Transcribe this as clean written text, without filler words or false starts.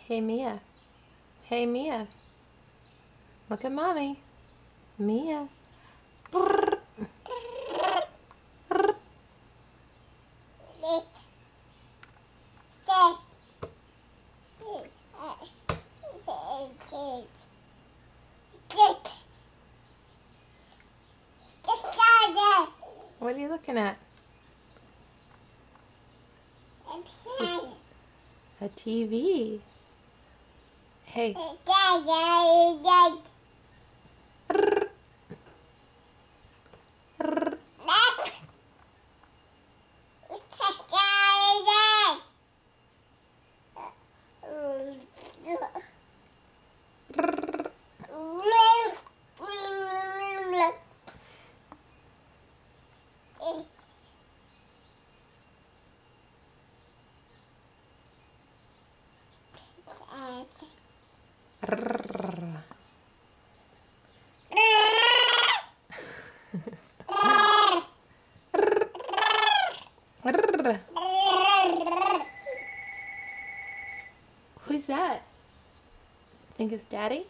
Hey Mia. Hey Mia. Look at mommy. Mia. What are you looking at? A TV. Hey. Who's that? Think it's Daddy?